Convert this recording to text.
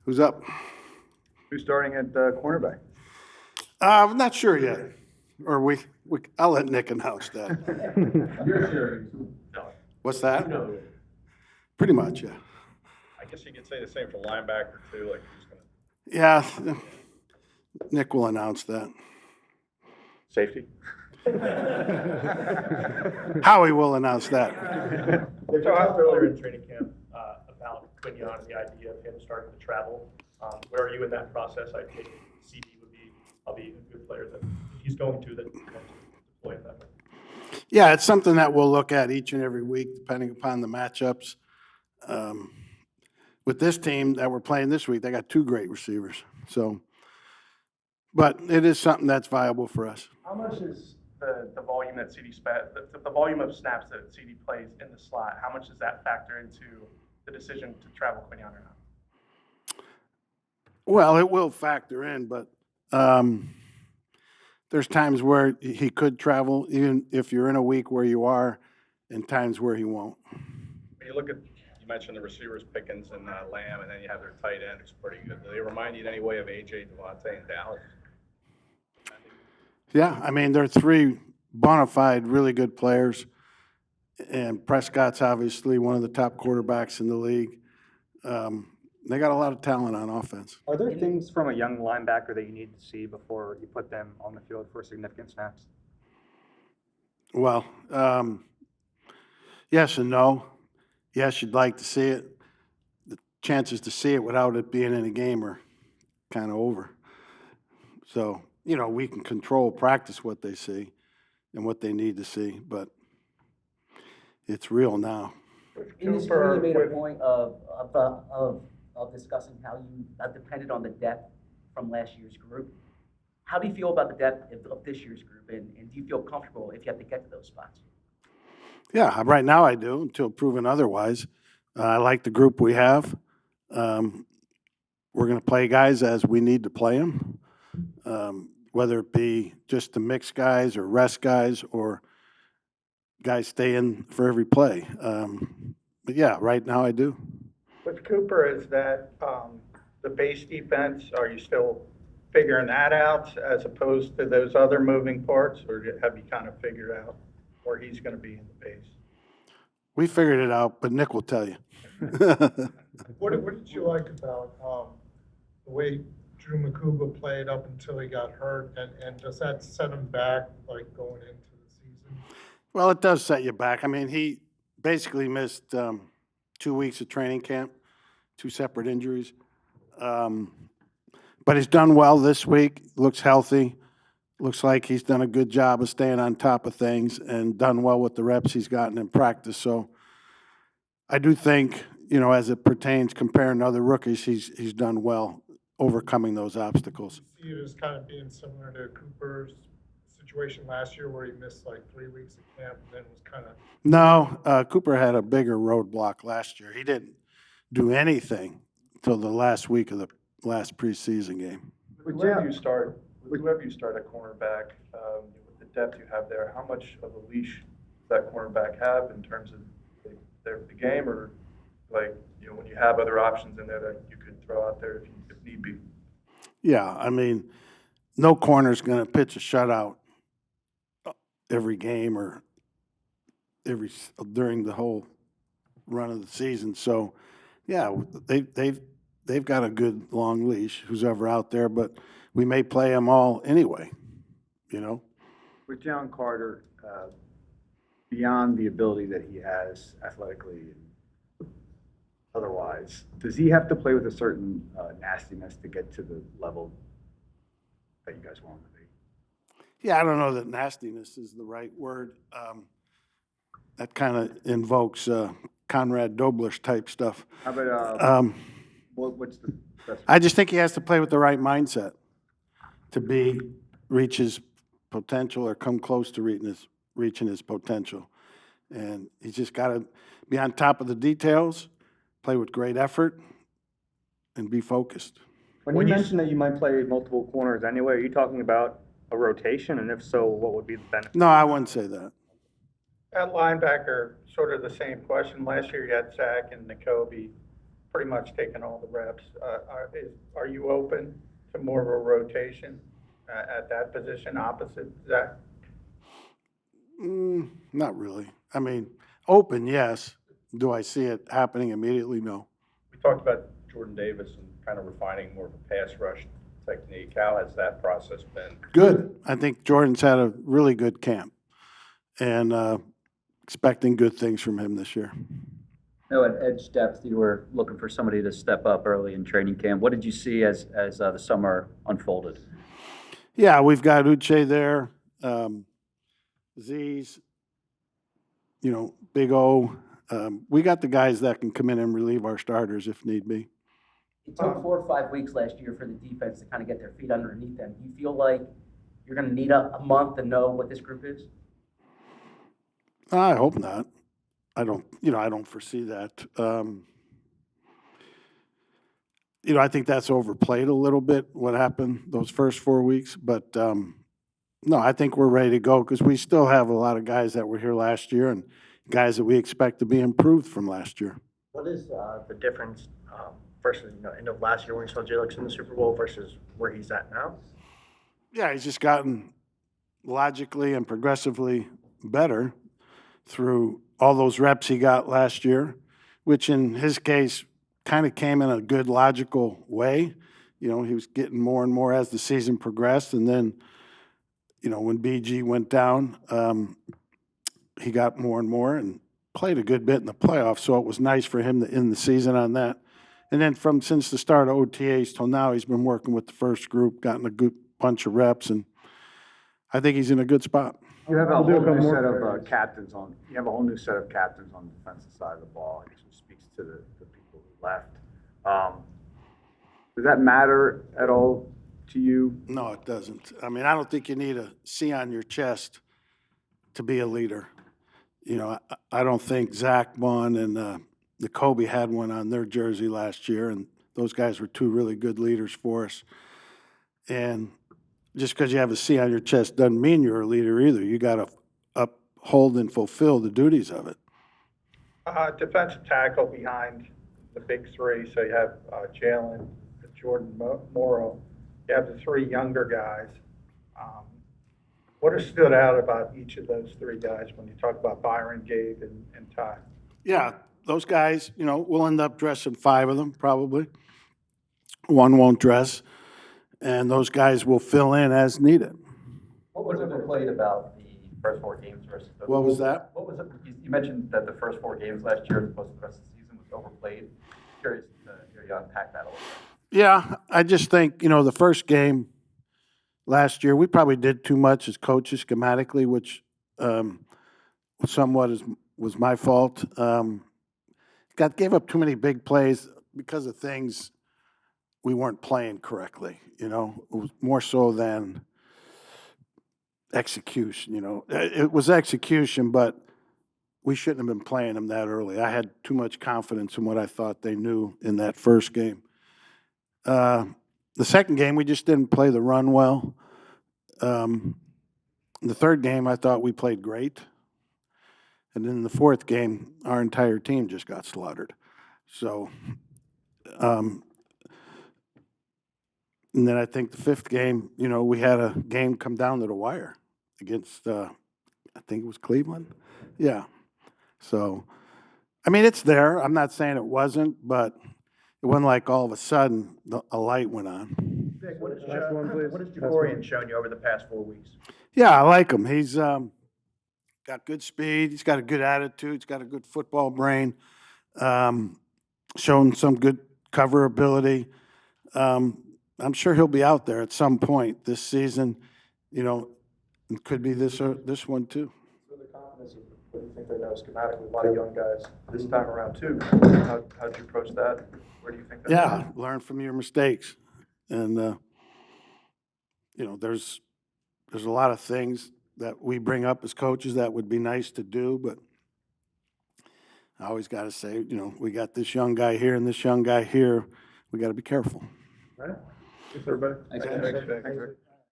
Who's up? Who's starting at cornerback? I'm not sure yet. Or I'll let Nick announce that. You're sure. What's that? No. Pretty much, yeah. I guess you could say the same for linebacker too, like who's gonna. Yeah, Nick will announce that. Safety. Howie will announce that. We talked earlier in training camp about Quignon and the idea of him starting to travel. Where are you in that process? I think CD would be probably a good player that he's going to that you want to deploy in that way. Yeah, it's something that we'll look at each and every week, depending upon the matchups. With this team that we're playing this week, they got two great receivers. So, but it is something that's viable for us. How much is the volume that the volume of snaps that CD plays in the slot? How much does that factor into the decision to travel Quignon or not? Well, it will factor in, but there's times where he could travel, even if you're in a week where you are, and times where he won't. When you look at, you mentioned the receivers Pickens and Lamb, and then you have their tight end, who's pretty good. Do they remind you in any way of AJ, Devontae, and Dallas? Yeah, I mean, they're three bona fide, really good players. And Prescott's obviously one of the top quarterbacks in the league. They got a lot of talent on offense. Are there things from a young linebacker that you need to see before you put them on the field for significant snaps? Well, yes and no. Yes, you'd like to see it. The chances to see it without it being in a game are kind of over. So, we can control practice what they see and what they need to see, but it's real now. In this story, you made a point of discussing how you depended on the depth from last year's group. How do you feel about the depth of this year's group, and do you feel comfortable if you have to get to those spots? Yeah, right now I do, until proven otherwise. I like the group we have. We're going to play guys as we need to play them, whether it be just to mix guys or rest guys or guys stay in for every play. But yeah, right now I do. With Cooper, is that the base defense, are you still figuring that out as opposed to those other moving parts, or have you kind of figured out where he's going to be in the base? We figured it out, but Nick will tell you. What did you like about the way Drew Makuba played up until he got hurt, and does that set him back, like, going into the season? Well, it does set you back. I mean, he basically missed 2 weeks of training camp, 2 separate injuries. But he's done well this week, looks healthy, looks like he's done a good job of staying on top of things and done well with the reps he's gotten in practice. So I do think, as it pertains comparing to other rookies, he's done well overcoming those obstacles. See it as kind of being similar to Cooper's situation last year where he missed like 3 weeks of camp and then was kind of. No, Cooper had a bigger roadblock last year. He didn't do anything until the last week of the last preseason game. With whoever you start at cornerback, with the depth you have there, how much of a leash does that cornerback have in terms of the game, or when you have other options in there that you could throw out there if need be? Yeah, I mean, no corner's going to pitch a shutout every game or during the whole run of the season. So, yeah, they've got a good long leash, who's ever out there, but we may play them all anyway, With John Carter, beyond the ability that he has athletically and otherwise, does he have to play with a certain nastiness to get to the level that you guys want him to be? Yeah, I don't know that nastiness is the right word. That kind of invokes Conrad Doblish type stuff. How about, what's the best? I just think he has to play with the right mindset to reach his potential or come close to reaching his potential. And he's just got to be on top of the details, play with great effort, and be focused. When you mentioned that you might play multiple corners anyway, are you talking about a rotation? And if so, what would be the benefit? No, I wouldn't say that. At linebacker, sort of the same question. Last year you had Zach and N'Kobe. pretty much taken all the reps. Are you open to more of a rotation at that position opposite Zach? Not really. I mean, open, yes. Do I see it happening immediately? No. We talked about Jordan Davis and kind of refining more of a pass rush technique. How has that process been? Good. I think Jordan's had a really good camp and expecting good things from him this year. No, at edge depth, you were looking for somebody to step up early in training camp. What did you see as the summer unfolded? Yeah, we've got Uche there, Z's, Big O. We got the guys that can come in and relieve our starters if need be. It took 4 or 5 weeks last year for the defense to kind of get their feet underneath them. Do you feel like you're going to need a month to know what this group is? I hope not. I don't foresee that. I think that's overplayed a little bit, what happened those first 4 weeks. But, no, I think we're ready to go because we still have a lot of guys that were here last year and guys that we expect to be improved from last year. What is the difference versus end of last year when we saw Jalen in the Super Bowl versus where he's at now? Yeah, he's just gotten logically and progressively better through all those reps he got last year, which in his case kind of came in a good logical way. He was getting more and more as the season progressed. And then, when BG went down, he got more and more and played a good bit in the playoffs. So it was nice for him to end the season on that. And then since the start of OTAs till now, he's been working with the first group, gotten a good bunch of reps, and I think he's in a good spot. You have a whole new set of captains on. You have a whole new set of captains on the defensive side of the ball, which speaks to the people who left. Does that matter at all to you? No, it doesn't. I mean, I don't think you need a C on your chest to be a leader. I don't think Zach Vaughn and Kobe had one on their jersey last year, and those guys were two really good leaders for us. And just because you have a C on your chest doesn't mean you're a leader either. You got to uphold and fulfill the duties of it. Defensive tackle behind the big three, so you have Jalen, Jordan Morrow. You have the three younger guys. What has stood out about each of those three guys when you talk about Byron, Gabe, and Ty? Yeah, those guys, we'll end up dressing 5 of them probably. One won't dress, and those guys will fill in as needed. What was overplayed about the first 4 games versus the What was that? What was it? You mentioned that the first 4 games last year, as opposed to the rest of the season, was overplayed. Curious to hear you unpack that a little bit. Yeah, I just think, the first game last year, we probably did too much as coaches schematically, which somewhat was my fault. Gave up too many big plays because of things we weren't playing correctly. It was more so than execution. It was execution, but we shouldn't have been playing them that early. I had too much confidence in what I thought they knew in that first game. The second game, we just didn't play the run well. The third game, I thought we played great. And then the fourth game, our entire team just got slaughtered. So, and then I think the fifth game, we had a game come down to the wire against, I think it was Cleveland. Yeah. So, I mean, it's there. I'm not saying it wasn't, but it wasn't like all of a sudden a light went on. Vic, what has Jaborian shown you over the past 4 weeks? Yeah, I like him. He's got good speed. He's got a good attitude. He's got a good football brain. Shown some good cover ability. I'm sure he'll be out there at some point this season. It could be this one too. So the confidence of what you think they know schematically, a lot of young guys this time around too. How'd you approach that? Where do you think that? Yeah, learn from your mistakes, and there's a lot of things that we bring up as coaches that would be nice to do, but I always got to say, we got this young guy here and this young guy here. We got to be careful. All right. Thanks, everybody. Thanks, Thanks, Vic.